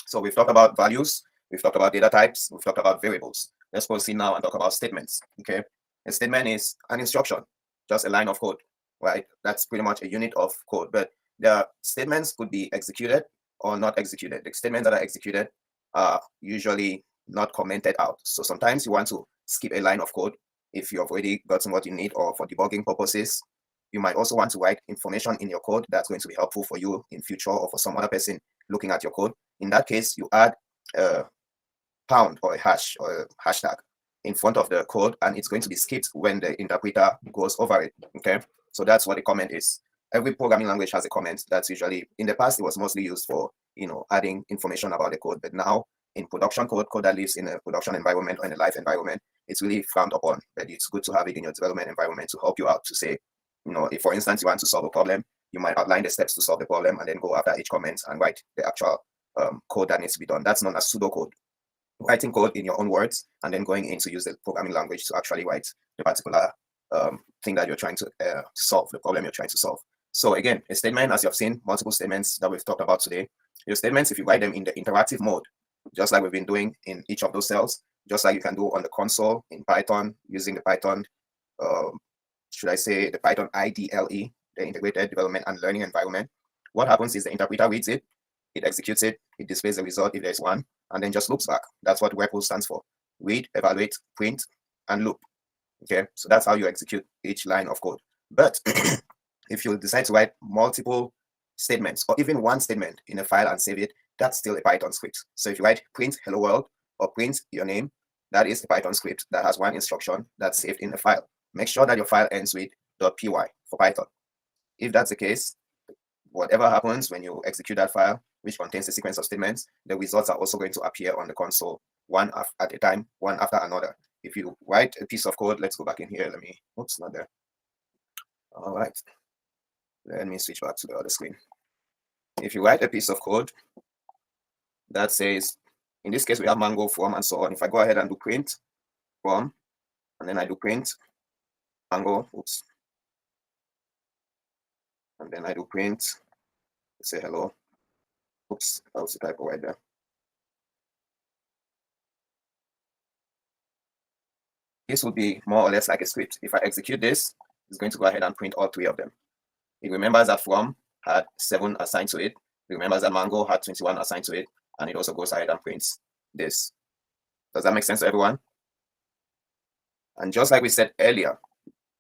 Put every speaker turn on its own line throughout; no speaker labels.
So we've talked about values, we've talked about data types, we've talked about variables. Let's proceed now and talk about statements. Okay, a statement is an instruction, just a line of code, right? That's pretty much a unit of code. But the statements could be executed or not executed. The statements that are executed are usually not commented out. So sometimes you want to skip a line of code if you've already gotten what you need, or for debugging purposes. You might also want to write information in your code that's going to be helpful for you in future or for some other person looking at your code. In that case, you add a pound or a hash or a hashtag in front of the code, and it's going to be skipped when the interpreter goes over it. Okay, so that's what a comment is. Every programming language has a comment. That's usually, in the past, it was mostly used for, adding information about the code. But now in production code that lives in a production environment or in a live environment, it's really frowned upon. But it's good to have it in your development environment to help you out to say, if, for instance, you want to solve a problem, you might outline the steps to solve the problem and then go after each comment and write the actual code that needs to be done. That's known as pseudocode. Writing code in your own words and then going in to use the programming language to actually write the particular thing that you're trying to solve, the problem you're trying to solve. So again, a statement, as you've seen, multiple statements that we've talked about today. Your statements, if you write them in the interactive mode, just like we've been doing in each of those cells, just like you can do on the console in Python using the Python, should I say the Python IDLE, the Integrated Development and Learning Environment. What happens is the interpreter reads it, it executes it, it displays the result if there's one, and then just loops back. That's what REPL stands for. Read, evaluate, print, and loop. Okay, so that's how you execute each line of code. But if you decide to write multiple statements or even one statement in a file and save it, that's still a Python script. So if you write print hello world or print your name, that is the Python script that has one instruction that's saved in the file. Make sure that your file ends with .py for Python. If that's the case, whatever happens when you execute that file, which contains a sequence of statements, the results are also going to appear on the console, one at a time, one after another. If you write a piece of code, let's go back in here. Oops, not there. All right. Let me switch back to the other screen. If you write a piece of code that says, in this case, we have mango, from, and so on. If I go ahead and do print from, and then I do print mango, oops. And then I do print, say hello. Oops, that was the typo right there. This would be more or less like a script. If I execute this, it's going to go ahead and print all three of them. It remembers that from had 7 assigned to it. It remembers that mango had 21 assigned to it. And it also goes ahead and prints this. Does that make sense to everyone? And just like we said earlier,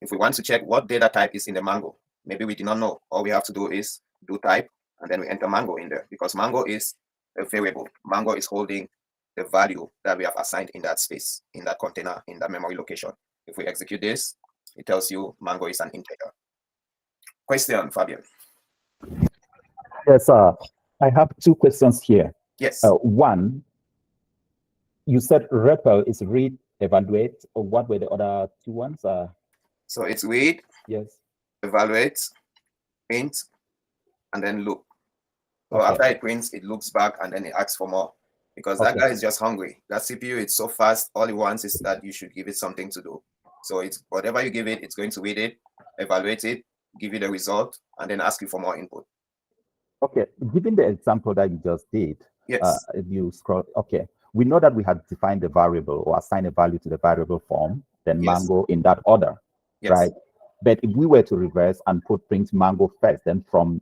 if we want to check what data type is in the mango, maybe we did not know, all we have to do is do type, and then we enter mango in there, because mango is a variable. Mango is holding the value that we have assigned in that space, in that container, in that memory location. If we execute this, it tells you mango is an integer. Question, Fabian?
Yes, I have 2 questions here.
Yes.
One, you said REPL is read, evaluate, or what were the other 2 ones?
So it's read,
yes,
evaluate, print, and then loop. So after it prints, it loops back and then it asks for more, because that guy is just hungry. That CPU is so fast, all it wants is that you should give it something to do. So it's whatever you give it, it's going to read it, evaluate it, give you the result, and then ask you for more input.
Okay, given the example that you just did,
yes,
if you scroll, we know that we had defined the variable or assigned a value to the variable form, then mango in that order, right? But if we were to reverse and put print mango first, then from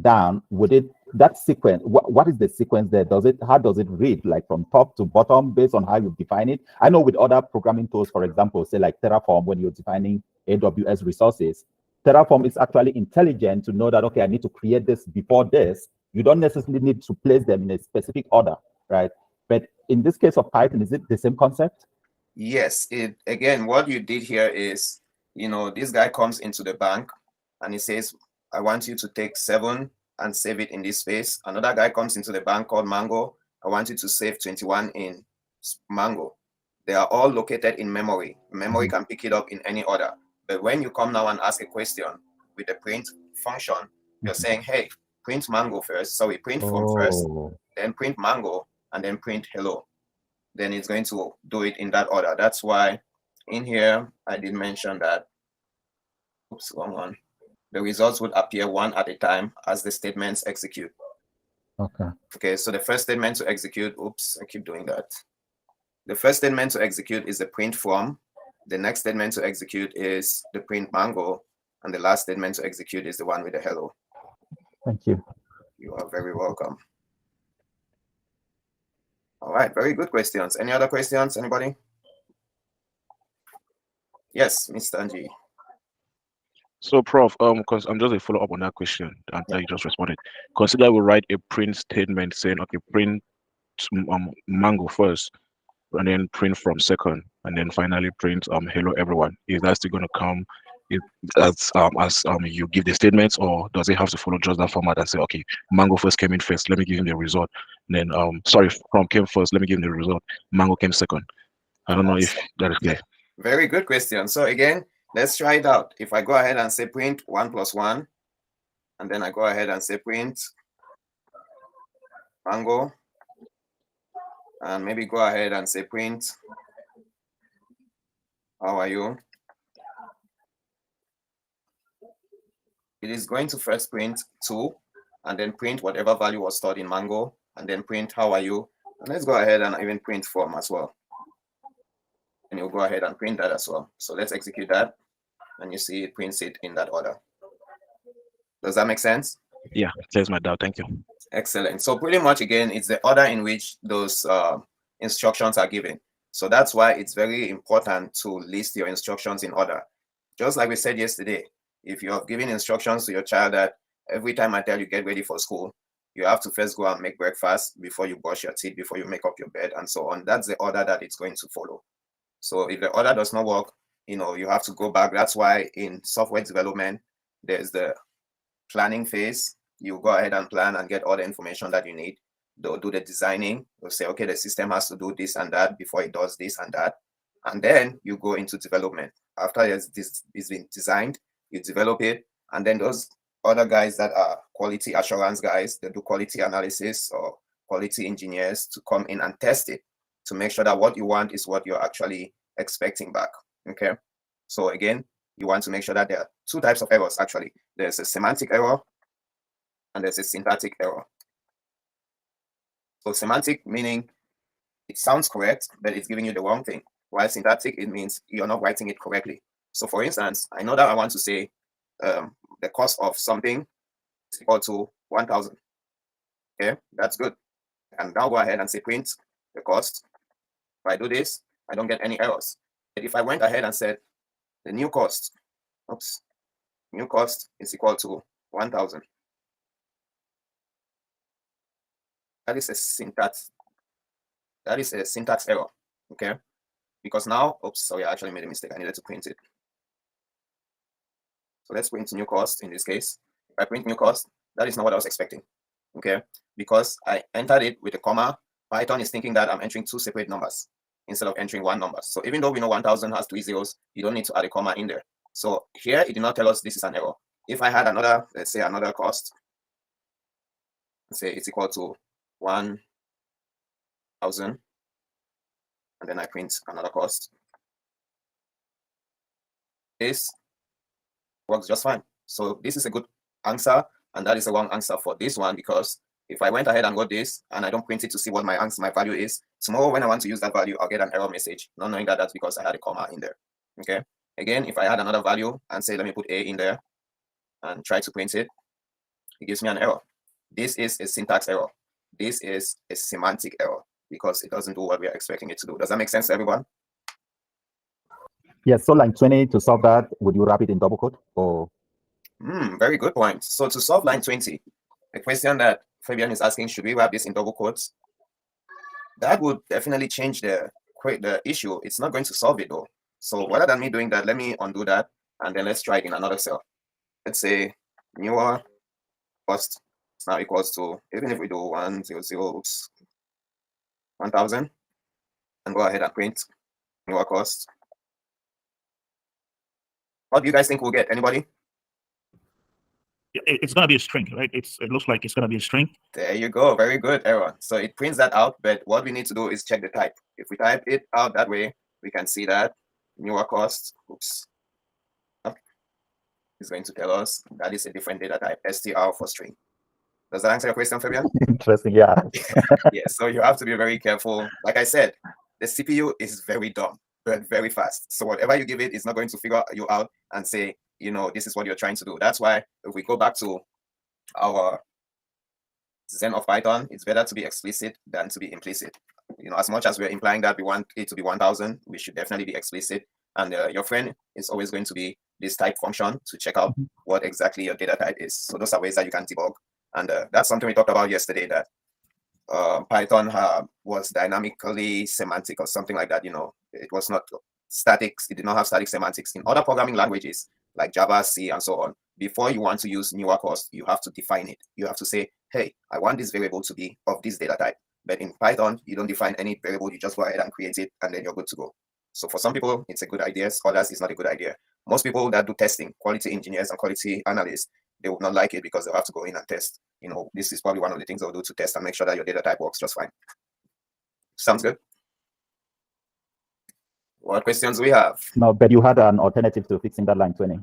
down, would it, that sequence, what is the sequence there? How does it read, like from top to bottom based on how you define it? I know with other programming tools, for example, say like Terraform, when you're defining AWS resources, Terraform is actually intelligent to know that, okay, I need to create this before this. You don't necessarily need to place them in a specific order, right? But in this case of Python, is it the same concept?
Yes. Again, what you did here is, this guy comes into the bank and he says, I want you to take 7 and save it in this space. Another guy comes into the bank called Mango. I want you to save 21 in Mango. They are all located in memory. Memory can pick it up in any order. But when you come now and ask a question with the print function, you're saying, hey, print mango first. So we print from first, then print mango, and then print hello. Then it's going to do it in that order. That's why in here, I did mention that, oops, wrong one. The results would appear one at a time as the statements execute.
Okay.
Okay, so the first statement to execute, oops, I keep doing that. The first statement to execute is the print from. The next statement to execute is the print mango. And the last statement to execute is the one with the hello.
Thank you.
You are very welcome. All right, very good questions. Any other questions, anybody? Yes, Mr. Anji.
So, Prof, because I'm just a follow up on that question that you just responded. Consider we write a print statement saying, okay, print mango first, and then print from second, and then finally print hello everyone. Is that still going to come as you give the statements, or does it have to follow just that format and say, okay, mango first came in first, let me give him the result. And then sorry, from came first, let me give him the result. Mango came second. I don't know if that is clear.
Very good question. So again, let's try it out. If I go ahead and say print 1 + 1, and then I go ahead and say print mango, and maybe go ahead and say print how are you, it is going to first print 2, and then print whatever value was stored in mango, and then print how are you. And let's go ahead and even print from as well. And you'll go ahead and print that as well. So let's execute that, and you see it prints it in that order. Does that make sense?
Yeah, clears my doubt. Thank you.
Excellent. So pretty much, again, it's the order in which those instructions are given. So that's why it's very important to list your instructions in order. Just like we said yesterday, if you have given instructions to your child that every time I tell you get ready for school, you have to first go and make breakfast before you brush your teeth, before you make up your bed, and so on. That's the order that it's going to follow. So if the order does not work, you have to go back. That's why in software development, there's the planning phase. You go ahead and plan and get all the information that you need. They'll do the designing. They'll say, okay, the system has to do this and that before it does this and that. And then you go into development. After this is been designed, you develop it. And then those other guys that are quality assurance guys, they do quality analysis or quality engineers to come in and test it to make sure that what you want is what you're actually expecting back. Okay. So again, you want to make sure that there are 2 types of errors actually. There's a semantic error and there's a syntactic error. So semantic meaning it sounds correct, but it's giving you the wrong thing. While syntactic, it means you're not writing it correctly. So for instance, I know that I want to say the cost of something is equal to 1,000. Okay, that's good. And now go ahead and say print the cost. If I do this, I don't get any errors. But if I went ahead and said the new cost, new cost is equal to 1,000. That is a syntax. That is a syntax error. Okay, because now, sorry, I actually made a mistake. I needed to print it. So let's print new cost in this case. If I print new cost, that is not what I was expecting. Okay, because I entered it with a comma. Python is thinking that I'm entering 2 separate numbers instead of entering 1 number. So even though we know 1,000 has 3 zeros, you don't need to add a comma in there. So here it did not tell us this is an error. If I had another, let's say another cost, say it's equal to 1,000, and then I print another cost, this works just fine. So this is a good answer, and that is a wrong answer for this one, because if I went ahead and got this and I don't print it to see what my value is, tomorrow when I want to use that value, I'll get an error message, not knowing that that's because I had a comma in there. Okay. Again, if I had another value and say, let me put A in there and try to print it, it gives me an error. This is a syntax error. This is a semantic error because it doesn't do what we are expecting it to do. Does that make sense to everyone?
Yes. So line 20, to solve that, would you wrap it in double quote or?
Very good point. So to solve line 20, the question that Fabian is asking, should we wrap this in double quotes? That would definitely change the issue. It's not going to solve it though. So rather than me doing that, let me undo that and then let's try it in another cell. Let's say newer cost is now equals to, even if we do 1,000, 1,000, and go ahead and print newer cost. What do you guys think we'll get? Anybody?
It's going to be a string, right? It looks like it's going to be a string.
There you go. Very good, Aaron. So it prints that out, but what we need to do is check the type. If we type it out that way, we can see that newer cost, is going to tell us that is a different data type, str for string. Does that answer your question, Fabian?
Interesting, yeah.
Yeah, so you have to be very careful. Like I said, the CPU is very dumb, but very fast. So whatever you give it, it's not going to figure you out and say, this is what you're trying to do. That's why if we go back to our Zen of Python, it's better to be explicit than to be implicit. As much as we're implying that we want it to be 1000, we should definitely be explicit. And your friend is always going to be this type function to check out what exactly your data type is. So those are ways that you can debug. And that's something we talked about yesterday, that Python was dynamically semantic or something like that. It was not static. It did not have static semantics. In other programming languages like Java, C, and so on, before you want to use newer cost, you have to define it. You have to say, hey, I want this variable to be of this data type. But in Python, you don't define any variable. You just go ahead and create it, and then you're good to go. So for some people, it's a good idea. Others, it's not a good idea. Most people that do testing, quality engineers and quality analysts, they would not like it because they'll have to go in and test. This is probably one of the things they'll do to test and make sure that your data type works just fine. Sounds good? What questions we have?
No, but you had an alternative to fixing that line 20.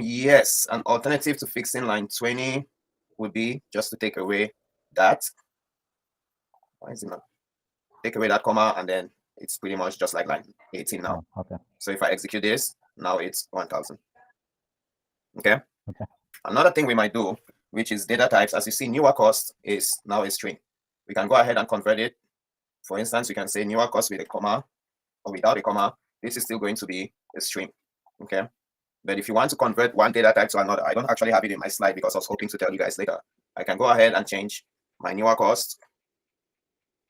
Yes, an alternative to fixing line 20 would be just to take away that. Why is it not? Take away that comma, and then it's pretty much just like line 18 now.
Oh, okay.
So if I execute this, now it's 1000. Okay?
Okay.
Another thing we might do, which is data types, as you see, newer cost is now a string. We can go ahead and convert it. For instance, we can say newer cost with a comma or without a comma. This is still going to be a string. Okay? But if you want to convert one data type to another, I don't actually have it in my slide because I was hoping to tell you guys later. I can go ahead and change my newer cost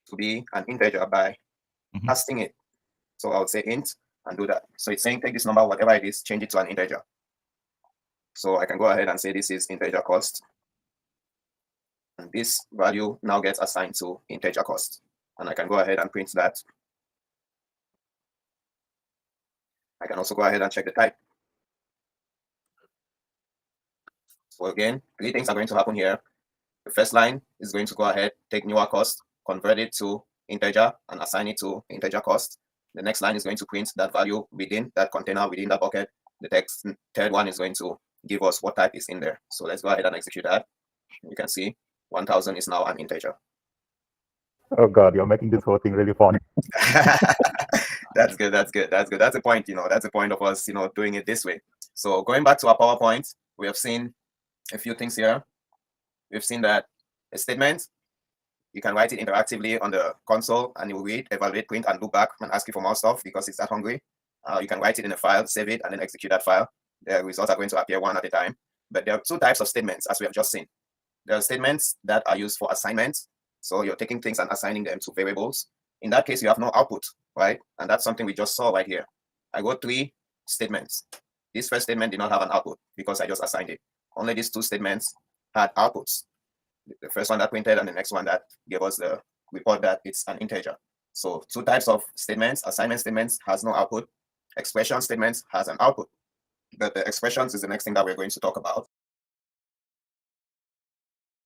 to be an integer by casting it. So I would say int and do that. So it's saying take this number, whatever it is, change it to an integer. So I can go ahead and say this is integer cost. And this value now gets assigned to integer cost. And I can go ahead and print that. I can also go ahead and check the type. So again, 3 things are going to happen here. The first line is going to go ahead, take newer cost, convert it to integer, and assign it to integer cost. The next line is going to print that value within that container, within that bucket. The third one is going to give us what type is in there. So let's go ahead and execute that. You can see 1000 is now an integer.
Oh God, you're making this whole thing really funny.
That's good. That's good. That's good. That's the point. That's the point of us, doing it this way. So going back to our PowerPoint, we have seen a few things here. We've seen that a statement, you can write it interactively on the console, and it will read, evaluate, print, and look back and ask you for more stuff because it's that hungry. You can write it in a file, save it, and then execute that file. The results are going to appear one at a time. But there are 2 types of statements, as we have just seen. There are statements that are used for assignments. So you're taking things and assigning them to variables. In that case, you have no output, right? And that's something we just saw right here. I got 3 statements. This first statement did not have an output because I just assigned it. Only these 2 statements had outputs. The first one that printed and the next one that gave us the report that it's an integer. So 2 types of statements. Assignment statements has no output. Expression statements has an output. But the expressions is the next thing that we're going to talk about.